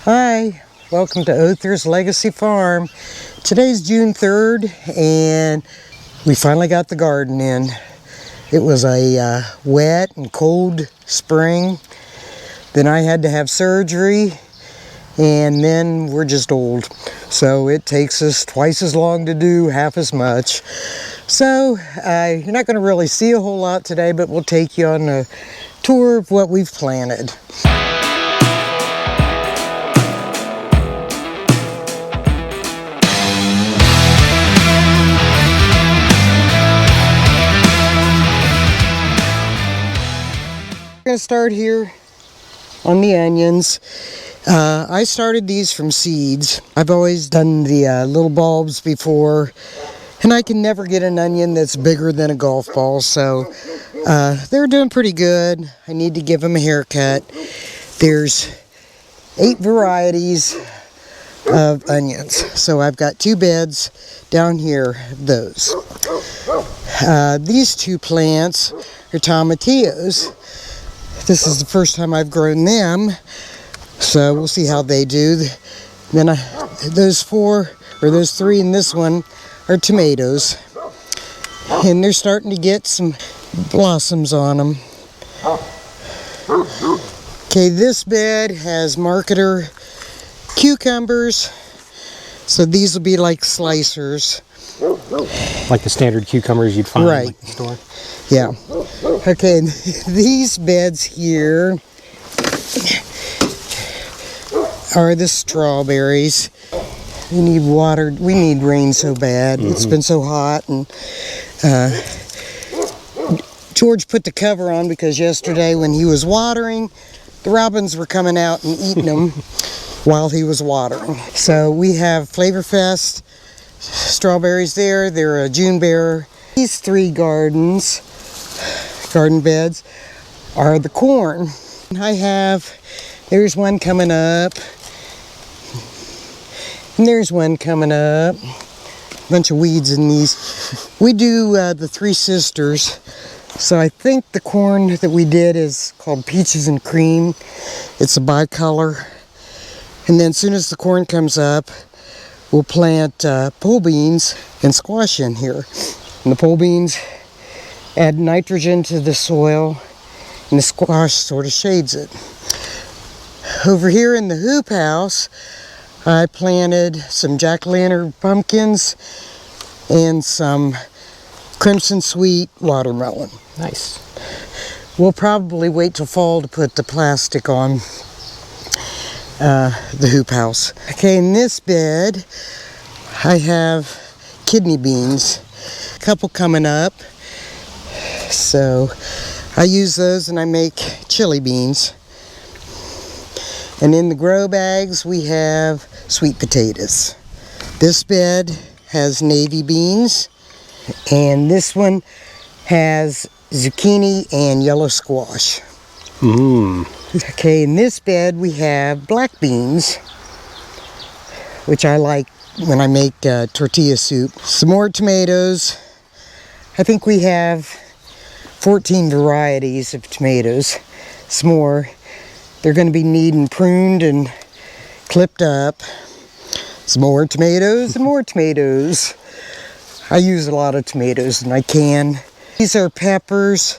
Hi, welcome to Other's Legacy Farm. Today's June 3rd and we finally got the garden in. It was a wet and cold spring. Then I had to have surgery and then we're just old. So it takes us twice as long to do half as much. So you're not going to really see a whole lot today, but we'll take you on a tour of what we've planted. We're going to start here on the onions. I started these from seeds. I've always done the little bulbs before, and I can never get an onion that's bigger than a golf ball, so they're doing pretty good. I need to give them a haircut. There's 8 varieties of onions, so I've got 2 beds down here of those. These 2 plants are tomatillos. This is the first time I've grown them, so we'll see how they do. Then those 3 and this one are tomatoes, and they're starting to get some blossoms on them. Okay, this bed has marketer cucumbers, so these will be like slicers. Like the standard cucumbers you'd find right. in the store? Yeah. Okay, these beds here are the strawberries. We need water. We need rain so bad. It's been so hot, and George put the cover on because yesterday when he was watering, the robins were coming out and eating them while he was watering. So we have Flavor Fest strawberries there. They're a June bearer. These 3 garden beds are the corn. There's one coming up, and there's one coming up. Bunch of weeds in these. We do the 3 sisters, so I think the corn that we did is called Peaches and Cream. It's a bicolor, and then as soon as the corn comes up, we'll plant pole beans and squash in here. And the pole beans add nitrogen to the soil, and the squash sort of shades it. Over here in the hoop house, I planted some jack-o'-lantern pumpkins and some crimson sweet watermelon. Nice. We'll probably wait till fall to put the plastic on the hoop house. Okay, in this bed, I have kidney beans. A couple coming up. So I use those and I make chili beans. And in the grow bags we have sweet potatoes. This bed has navy beans, and this one has zucchini and yellow squash. Okay, in this bed we have black beans, which I like when I make tortilla soup. Some more tomatoes. I think we have 14 varieties of tomatoes. Some more. They're going to be needing pruned and clipped up. Some more tomatoes and more tomatoes. I use a lot of tomatoes, and I can. These are peppers.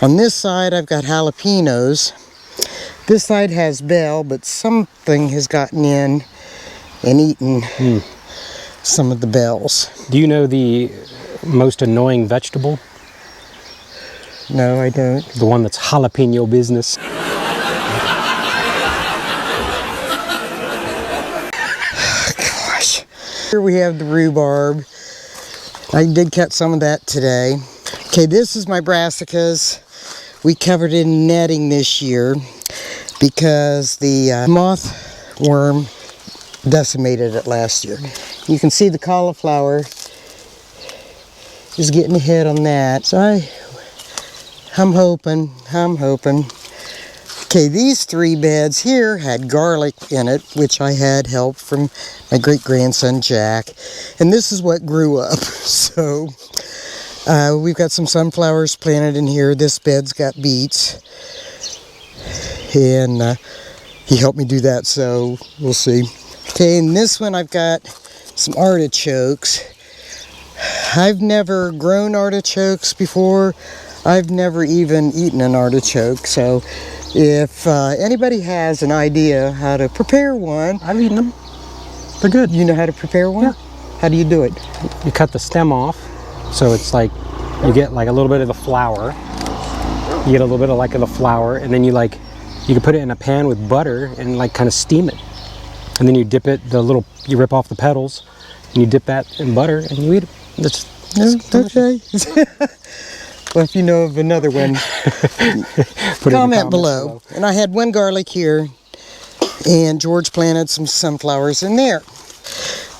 On this side I've got jalapenos. This side has bell, but something has gotten in and eaten some of the bells. Do you know the most annoying vegetable? No, I don't. The one that's jalapeno business. Gosh. Here we have the rhubarb. I did cut some of that today. Okay, this is my brassicas. We covered in netting this year because the moth worm decimated it last year. You can see the cauliflower is getting a hit on that. So I'm hoping. Okay, these 3 beds here had garlic in it, which I had help from my great-grandson Jack. And this is what grew up. So we've got some sunflowers planted in here. This bed's got beets. And he helped me do that, so we'll see. Okay, in this one I've got some artichokes. I've never grown artichokes before. I've never even eaten an artichoke, so if anybody has an idea how to prepare one. I've eaten them. They're good. You know how to prepare one? Yeah. How do you do it? You cut the stem off, so it's like you get like a little bit of the flour. You get a little bit of like the flour, and then you can put it in a pan with butter and like kind of steam it. And then you dip it, you rip off the petals, and you dip that in butter and you eat it. That's okay. Well, if you know of another one, comment below. And I had one garlic here, and George planted some sunflowers in there.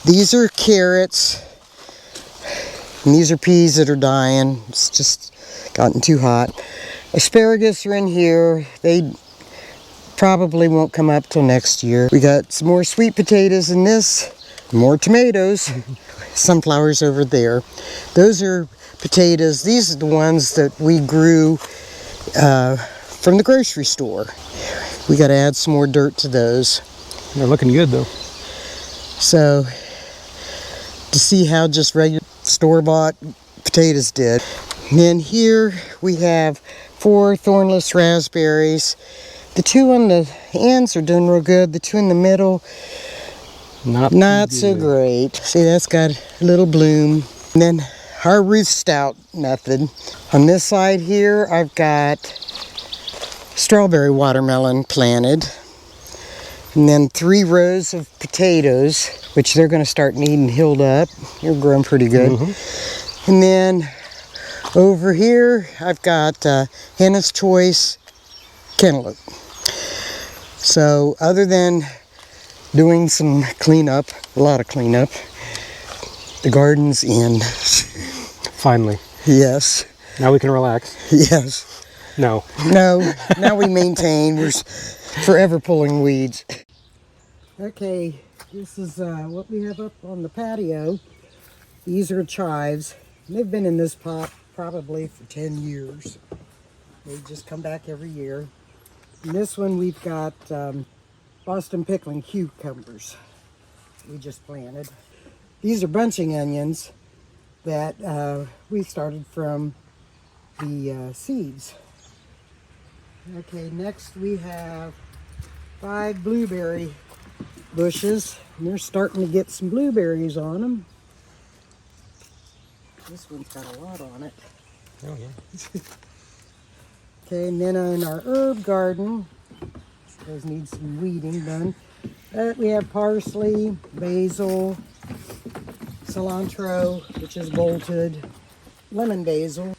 These are carrots, and these are peas that are dying. It's just gotten too hot. Asparagus are in here. They probably won't come up till next year. We got some more sweet potatoes in this, more tomatoes, sunflowers over there. Those are potatoes. These are the ones that we grew from the grocery store. We got to add some more dirt to those. They're looking good though. So to see how just regular store-bought potatoes did. And then here we have 4 thornless raspberries. The 2 on the ends are doing real good. The 2 in the middle, not so great. See, that's got a little bloom. And then our Ruth Stout method. On this side here, I've got strawberry watermelon planted. And then 3 rows of potatoes, which they're going to start needing healed up. They're growing pretty good. And then over here, I've got Hannah's Choice cantaloupe. So other than doing some cleanup, a lot of cleanup, the garden's in. Finally. Yes. Now we can relax. Yes. No. No, now we maintain. We're forever pulling weeds. Okay, this is what we have up on the patio. These are chives. They've been in this pot probably for 10 years. They just come back every year. In this one we've got Boston pickling cucumbers we just planted. These are bunching onions that we started from the seeds. Okay, next we have 5 blueberry bushes, and they're starting to get some blueberries on them. This one's got a lot on it. Oh yeah. Okay, and then in our herb garden, those need some weeding done. We have parsley, basil, cilantro, which is bolted, lemon basil,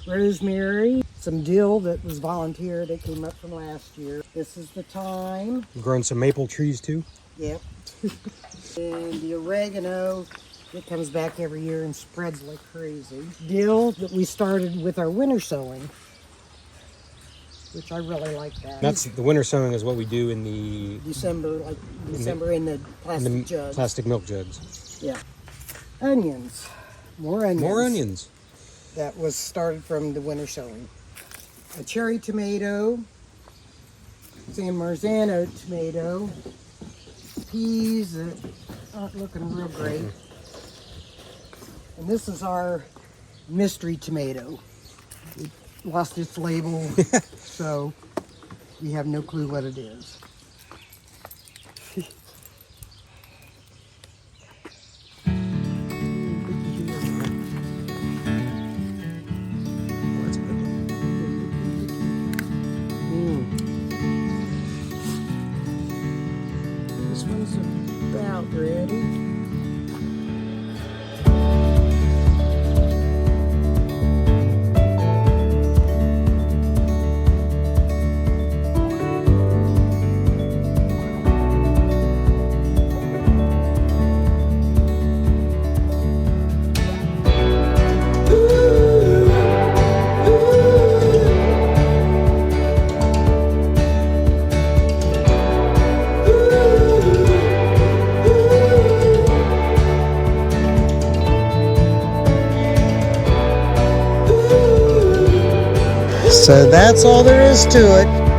rosemary, some dill that was volunteered that came up from last year. This is the thyme. You've grown some maple trees too? Yep. And the oregano, it comes back every year and spreads like crazy. Dill that we started with our winter sowing, which I really like that. That's the winter sowing is what we do in the December in the plastic jugs. Plastic milk jugs. Yeah. Onions. More onions. More onions. That was started from the winter sowing. A cherry tomato, San Marzano tomato, peas that aren't looking real great. And this is our mystery tomato. It lost its label, so we have no clue what it is. This one's about ready. So that's all there is to it.